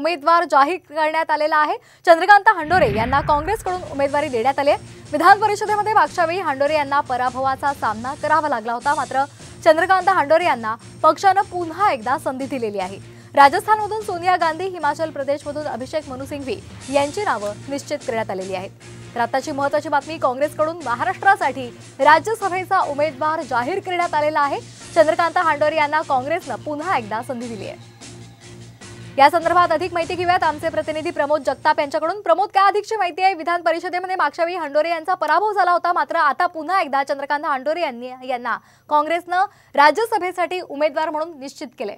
उमेदवार जाहीर करण्यात आलेला आहे। चंद्रकांत हंडोरे यांना काँग्रेसकडून उमेदवारी देण्यात आली आहे। विधान परिषदेमध्ये मागच्या वेळी हंडोरे यांना पराभवाचा सामना करावा लागला होता, मात्र चंद्रकांत हंडोरे यांना पक्षाने पुन्हा एकदा संधी दिलेली आहे। राजस्थानमधून सोनिया गांधी, हिमाचल प्रदेशमधून अभिषेक मनु सिंघवी यांची नावे निश्चित करण्यात आलेली आहेत। तर आताची महत्त्वाची बातमी, काँग्रेसकडून महाराष्ट्रासाठी राज्यसभेचा उमेदवार जाहीर करण्यात आलेला आहे। चंद्रकांत हंडोरे यांना काँग्रेसने पुन्हा एकदा संधी दिली आहे। या संदर्भात अधिक माहिती घेऊयात आमचे प्रतिनिधी प्रमोद जगताप यांच्याकडून। प्रमोद, काय अधिकची माहिती आहे? विधान परिषदेमध्ये मागच्या वेळी हंडोरे यांचा पराभव झाला होता, मात्र आता पुन्हा एकदा चंद्रकांत हंडोरे यांना काँग्रेसने राज्यसभेसाठी उमेदवार म्हणून निश्चित केले।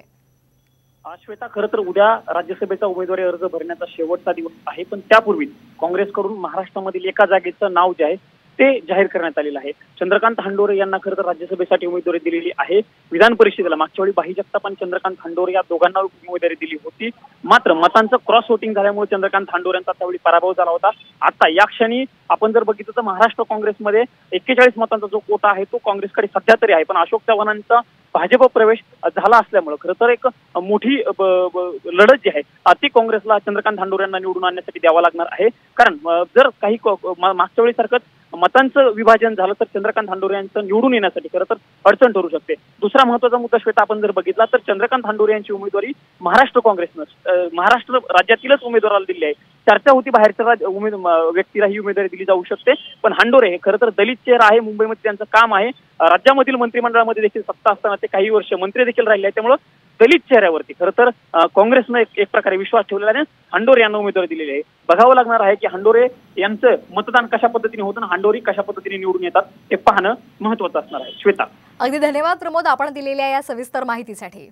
श्वेता, खरं तर उद्या राज्यसभेचा उमेदवारी अर्ज भरण्याचा शेवटचा दिवस आहे, पण त्यापूर्वी काँग्रेसकडून महाराष्ट्रामधील एका जागेचं नाव जे आहे ते जाहीर करण्यात आलेलं आहे। चंद्रकांत हंडोरे यांना खरं तर राज्यसभेसाठी उमेदवारी दिलेली आहे। विधान परिषदेला मागच्या वेळी बाही जगताप आणि चंद्रकांत हंडोरे या दोघांना उमेदवारी दिली होती, मात्र मतांचं क्रॉस वोटिंग झाल्यामुळे चंद्रकांत हंडोरे यांचा त्यावेळी पराभव झाला होता। आता या क्षणी आपण जर बघितलं तर महाराष्ट्र काँग्रेसमध्ये 41 मतांचा जो कोटा आहे तो काँग्रेसकडे सध्या तरी आहे, पण अशोक चव्हाणांचा भाजप प्रवेश झाला असल्यामुळे खरं तर एक मोठी लढत जी आहे ती काँग्रेसला चंद्रकांत हंडोरे यांना निवडून आणण्यासाठी द्यावा लागणार आहे। कारण जर काही मागच्या वेळीसारखंच मतांचं विभाजन झालं तर चंद्रकांत हंडोरे यांचं निवडून येण्यासाठी खरं तर अडचण ठरू शकते। दुसरा महत्त्वाचा मुद्दा श्वेता, आपण जर बघितला तर चंद्रकांत हंडोरे यांची उमेदवारी महाराष्ट्र काँग्रेसनं महाराष्ट्र राज्यातीलच उमेदवाराला दिली आहे। चर्चा होती बाहेरच्या व्यक्तीला ही उमेदवारी दिली जाऊ शकते, पण हंडोरे हे खरं तर दलित चेहरा आहे, मुंबईमध्ये त्यांचं काम आहे, राज्यामधील मंत्रिमंडळामध्ये देखील सत्ता असताना ते काही वर्ष मंत्री देखील राहिले आहे, त्यामुळे दलित चेहऱ्यावरती खरं तर काँग्रेसनं एक प्रकारे विश्वास ठेवलेला आहे, हंडोरे यांना उमेदवारी दिलेली आहे। बघावं लागणार आहे की हंडोरे यांचं मतदान कशा पद्धतीने होतं आणि हंडोरे कशा पद्धतीने निवडून येतात हे पाहणं महत्त्वाचं असणार आहे। श्वेता, अगदी धन्यवाद प्रमोद, आपण दिलेल्या या सविस्तर माहितीसाठी।